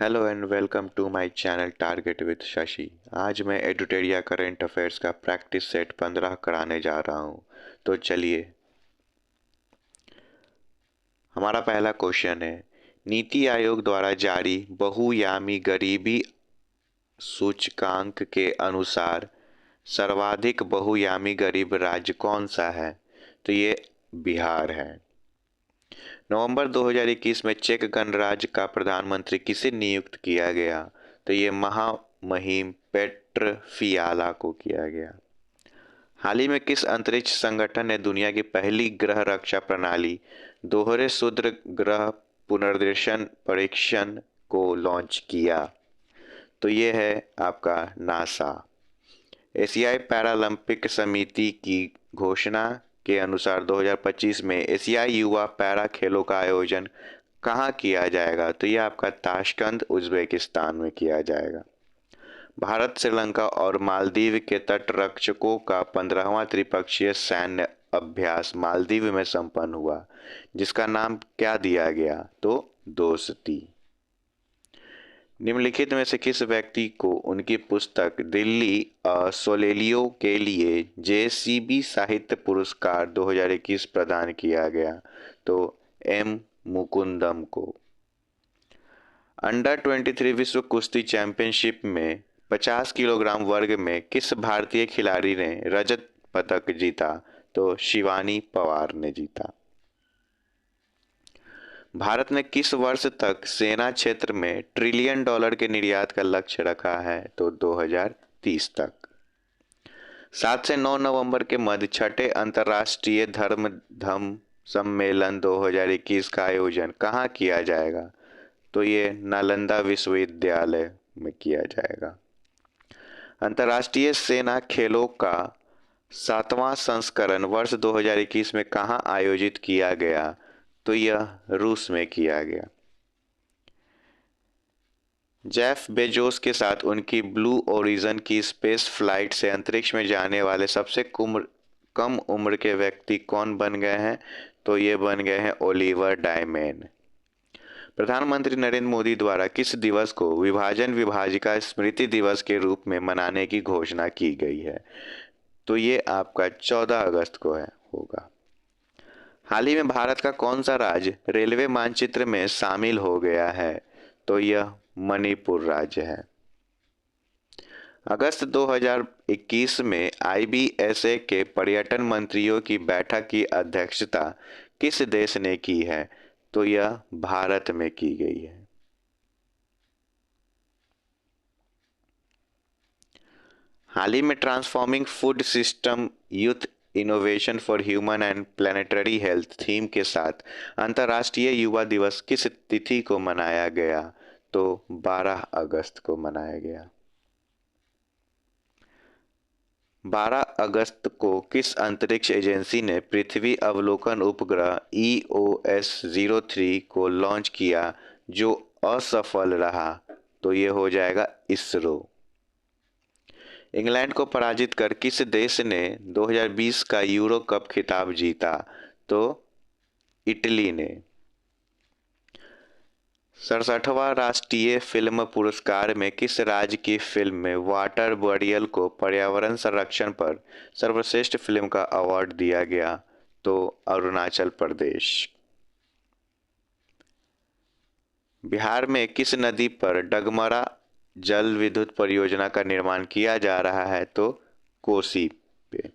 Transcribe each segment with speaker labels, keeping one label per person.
Speaker 1: Hello and welcome to my channel target with Shashi. आज मैं Edutoria current affairs का practice set 15 कराने जा रहा हूँ। तो चलिए, हमारा पहला क्वेश्चन है, नीति आयोग द्वारा जारी बहुआयामी गरीबी सूचकांक के अनुसार सर्वाधिक बहुआयामी गरीब राज्य कौन सा है? तो ये बिहार है। नवंबर 2021 में चेक गणराज्य का प्रधानमंत्री किसे नियुक्त किया गया? तो ये महामहिम पेट्र फियाला को किया गया। हाल ही में किस अंतरिक्ष संगठन ने दुनिया की पहली ग्रह रक्षा प्रणाली दोहरे क्षुद्र ग्रह पुनर्दर्शन परीक्षण को लॉन्च किया? तो ये है आपका नासा। एशियाई पैरालंपिक समिति की घोषणा के अनुसार 2025 में एशियाई युवा पैरा खेलों का आयोजन कहाँ किया जाएगा? तो यह आपका ताशकंद उज्बेकिस्तान में किया जाएगा। भारत, श्रीलंका और मालदीव के तटरक्षकों का 15वां त्रिपक्षीय सैन्य अभ्यास मालदीव में संपन्न हुआ, जिसका नाम क्या दिया गया? तो दोस्ती। निम्नलिखित में से किस व्यक्ति को उनकी पुस्तक दिल्ली सोलेलियो के लिए जेसीबी साहित्य पुरस्कार 2021 प्रदान किया गया? तो एम मुकुंदम को। अंडर 23 विश्व कुश्ती चैंपियनशिप में 50 किलोग्राम वर्ग में किस भारतीय खिलाड़ी ने रजत पदक जीता? तो शिवानी पवार ने जीता। भारत ने किस वर्ष तक सेना क्षेत्र में $1 ट्रिलियन के निर्यात का लक्ष्य रखा है? तो 2030 तक। 7 से 9 नवंबर के मध्य छठे अंतर्राष्ट्रीय धम्म सम्मेलन 2021 का आयोजन कहाँ किया जाएगा? तो ये नालंदा विश्वविद्यालय में किया जाएगा। अंतर्राष्ट्रीय सेना खेलों का 7वां संस्करण वर्ष 2021 में कहाँ आयोजित किया गया? तो यह रूस में किया गया। जेफ बेजोस के साथ उनकी ब्लू ओरिजिन की स्पेस फ्लाइट से अंतरिक्ष में जाने वाले सबसे कम उम्र के व्यक्ति कौन बन गए हैं? तो ये बन गए हैं ओलिवर डायमेन। प्रधानमंत्री नरेंद्र मोदी द्वारा किस दिवस को विभाजन विभाजिका स्मृति दिवस के रूप में मनाने की घोषणा की गई है? तो ये आपका 14 अगस्त को होगा। हाल ही में भारत का कौन सा राज्य रेलवे मानचित्र में शामिल हो गया है? तो यह मणिपुर राज्य है। अगस्त 2021 में आईबीएसए के पर्यटन मंत्रियों की बैठक की अध्यक्षता किस देश ने की है? तो यह भारत में की गई है। हाल ही में transforming food system youth innovation for human and planetary health theme के साथ अंतर्राष्ट्रीय युवा दिवस किस तिथि को मनाया गया? तो 12 अगस्त को मनाया गया। 12 अगस्त को किस अंतरिक्ष एजेंसी ने पृथ्वी अवलोकन उपग्रह EOS-03 को लॉन्च किया जो असफल रहा? तो ये हो जाएगा इसरो। इंग्लैंड को पराजित कर किस देश ने 2020 का यूरो कप खिताब जीता? तो इटली ने। 67वां राष्ट्रीय फिल्म पुरस्कार में किस राज्य की फिल्म में वाटर बॉरियल को पर्यावरण संरक्षण पर सर्वश्रेष्ठ फिल्म का अवार्ड दिया गया? तो अरुणाचल प्रदेश। बिहार में किस नदी पर डगमरा जल विद्युत परियोजना का निर्माण किया जा रहा है? तो कोसी पे।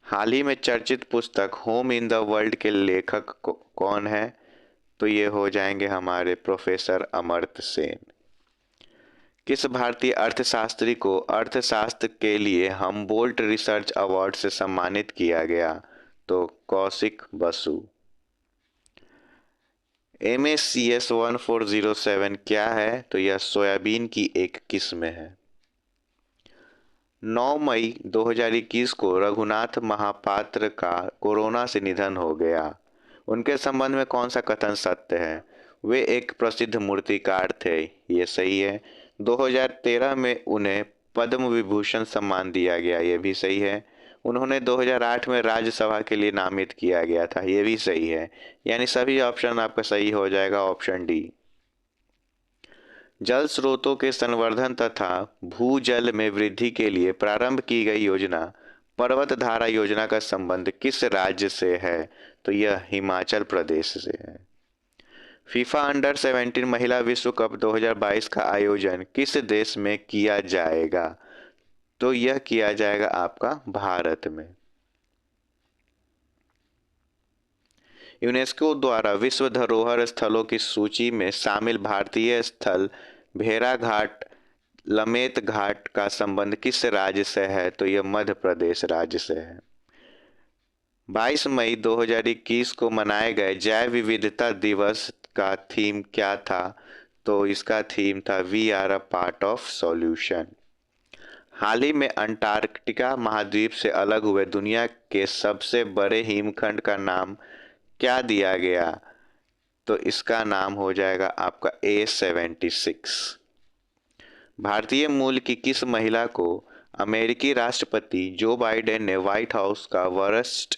Speaker 1: हाल ही में चर्चित पुस्तक होम इन द वर्ल्ड के लेखक कौन है? तो ये हो जाएंगे हमारे प्रोफेसर अमर्त्य सेन। किस भारतीय अर्थशास्त्री को अर्थशास्त्र के लिए हम्बोल्ट रिसर्च अवार्ड से सम्मानित किया गया? तो कौशिक बसु। MACS 1407 क्या है? तो यह सोयाबीन की एक किस्म है। 9 मई 2021 को रघुनाथ महापात्र का कोरोना से निधन हो गया। उनके संबंध में कौन सा कथन सत्य है? वे एक प्रसिद्ध मूर्तिकार थे, ये सही है। 2013 में उन्हें पद्म विभूषण सम्मान दिया गया, ये भी सही है। उन्होंने 2008 में राज्यसभा के लिए नामित किया गया था, ये भी सही है। यानी सभी ऑप्शन आपका सही हो जाएगा, ऑप्शन डी। जल स्रोतों के संवर्धन तथा भूजल में वृद्धि के लिए प्रारंभ की गई योजना पर्वत धारा योजना का संबंध किस राज्य से है? तो यह हिमाचल प्रदेश से है। फीफा अंडर 17 महिला विश्व कप 2022 का आयोजन किस देश में किया जाएगा? तो यह किया जाएगा आपका भारत में। यूनेस्को द्वारा विश्व धरोहर स्थलों की सूची में शामिल भारतीय स्थल भेड़ाघाट लमेत घाट का संबंध किस राज्य से है? तो यह मध्य प्रदेश राज्य से है। 22 मई 2021 को मनाए गए जैव विविधता दिवस का थीम क्या था? तो इसका थीम था we are a part of solution. हाल ही में अंटार्कटिका महाद्वीप से अलग हुए दुनिया के सबसे बड़े हिमखंड का नाम क्या दिया गया? तो इसका नाम हो जाएगा आपका A76। भारतीय मूल की किस महिला को अमेरिकी राष्ट्रपति जो बाइडेन ने व्हाइट हाउस का वरिष्ठ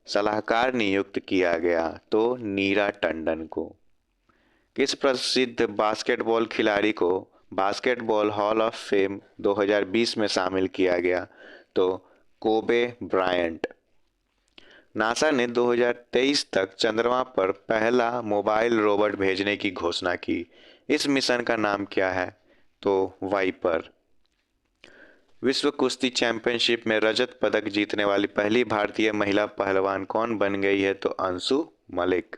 Speaker 1: सलाहकार नियुक्त किया गया? तो नीरा टंडन को। किस प्रसिद्ध बास्केटबॉल खिलाड़ी को बास्केटबॉल हॉल ऑफ फेम 2020 में शामिल किया गया? तो कोबे ब्रायंट। नासा ने 2023 तक चंद्रमा पर पहला मोबाइल रोबोट भेजने की घोषणा की। इस मिशन का नाम क्या है? तो वाइपर। विश्व कुश्ती चैंपियनशिप में रजत पदक जीतने वाली पहली भारतीय महिला पहलवान कौन बन गई है? तो अंशु मलिक।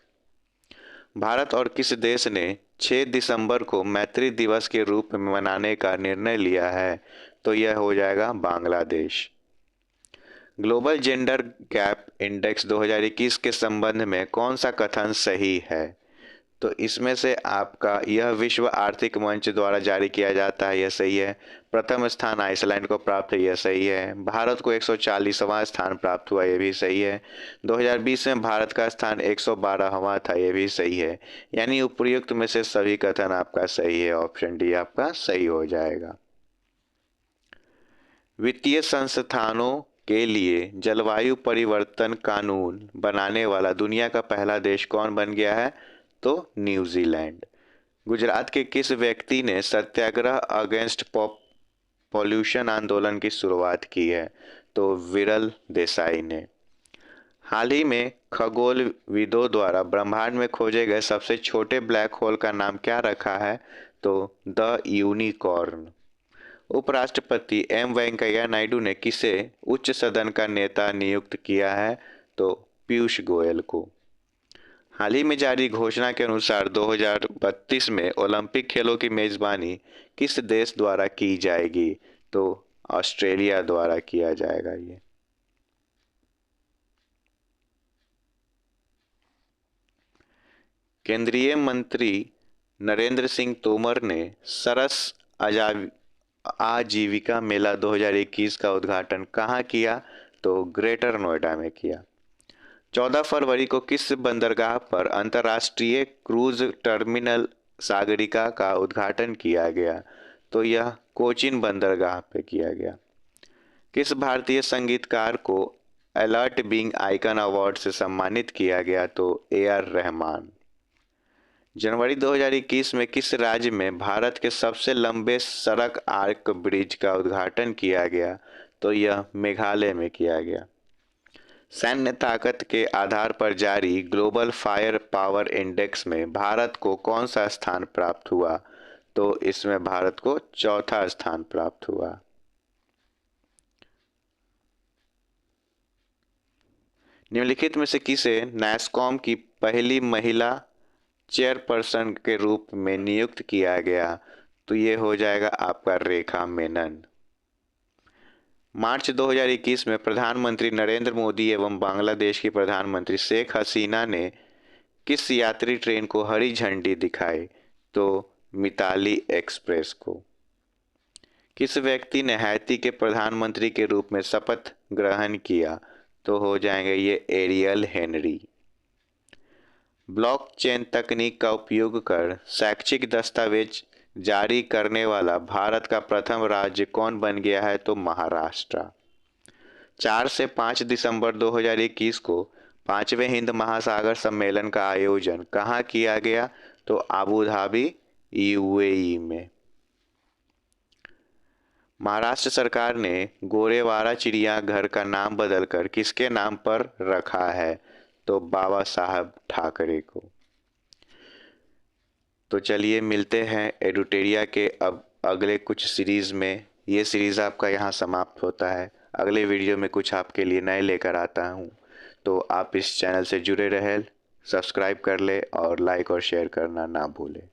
Speaker 1: भारत और किस देश ने 6 दिसंबर को मैत्री दिवस के रूप में मनाने का निर्णय लिया है? तो यह हो जाएगा Bangladesh. Global gender gap index 2021 के संबंध में कौन सा कथन सही है? तो इसमें से आपका यह विश्व आर्थिक मंच द्वारा जारी किया जाता है, यह सही है। प्रथम स्थान आइसलैंड को प्राप्त है, यह सही है। भारत को 140वां स्थान प्राप्त हुआ, यह भी सही है। 2020 में भारत का स्थान 112वां था, यह भी सही है। यानी उपयुक्त में से सभी कथन आपका सही है। ऑप्शन डी आपका सही हो जाएगा। वित्तीय संस्थानों के लिए जलवायु परिवर्तन कानून बनाने वाला दुनिया का पहला देश कौन बन गया है? तो न्यूजीलैंड। गुजरात के किस व्यक्ति ने सत्याग्रह अगेंस्ट पॉल्यूशन आंदोलन की शुरुआत की है? तो विरल देसाई ने। हाल ही में खगोलविदों द्वारा ब्रह्मांड में खोजे गए सबसे छोटे ब्लैक होल का नाम क्या रखा है? तो द यूनिकॉर्न। उपराष्ट्रपति एम वेंकैया नायडू ने किसे उच्च सदन का नेता नियुक्त किया है? तो पीयूष गोयल को। हाल ही में जारी घोषणा के अनुसार 2032 में ओलंपिक खेलों की मेजबानी किस देश द्वारा की जाएगी? तो ऑस्ट्रेलिया द्वारा किया जाएगा ये। केंद्रीय मंत्री नरेंद्र सिंह तोमर ने सरस आजीविका मेला 2021 का उद्घाटन कहाँ किया? तो ग्रेटर नोएडा में किया। 14 फरवरी को किस बंदरगाह पर अंतर्राष्ट्रीय क्रूज टर्मिनल सागरिका का उद्घाटन किया गया? तो यह कोचीन बंदरगाह पे किया गया। किस भारतीय संगीतकार को अलर्ट बीइंग आइकन अवार्ड से सम्मानित किया गया? तो AR रहमान। जनवरी 2021 में किस राज्य में भारत के सबसे लंबे सड़क आर्क ब्रिज का उद्घाटन किया गया? तो यह मेघालय में किया गया। सैन्य ताकत के आधार पर जारी ग्लोबल फायर पावर इंडेक्स में भारत को कौन सा स्थान प्राप्त हुआ? तो इसमें भारत को चौथा स्थान प्राप्त हुआ। निम्नलिखित में से किसे नैस्कॉम की पहली महिला चेयरपर्सन के रूप में नियुक्त किया गया? तो ये हो जाएगा आपका रेखा मेनन। मार्च 2021 में प्रधानमंत्री नरेंद्र मोदी एवं बांग्लादेश की प्रधानमंत्री शेख हसीना ने किस यात्री ट्रेन को हरी झंडी दिखाई? तो मिताली एक्सप्रेस को। किस व्यक्ति ने हैती के प्रधानमंत्री के रूप में शपथ ग्रहण किया? तो हो जाएंगे ये एरियल हेनरी। ब्लॉकचेन तकनीक का उपयोग कर शैक्षिक दस्तावेज जारी करने वाला भारत का प्रथम राज्य कौन बन गया है? तो महाराष्ट्र। 4 से 5 दिसंबर 2021 को 5वें हिंद महासागर सम्मेलन का आयोजन कहाँ किया गया? तो आबू धाबी UAE में। महाराष्ट्र सरकार ने गोरेवाड़ा चिड़ियाघर का नाम बदलकर किसके नाम पर रखा है? तो बाबा साहब ठाकरे को। तो चलिए मिलते हैं एडुटेरिया के अब अगले कुछ सीरीज़ में। ये सीरीज़ आपका यहाँ समाप्त होता है। अगले वीडियो में कुछ आपके लिए नए लेकर आता हूँ, तो आप इस चैनल से जुड़े रहें, सब्सक्राइब कर ले और लाइक और शेयर करना ना भूलें।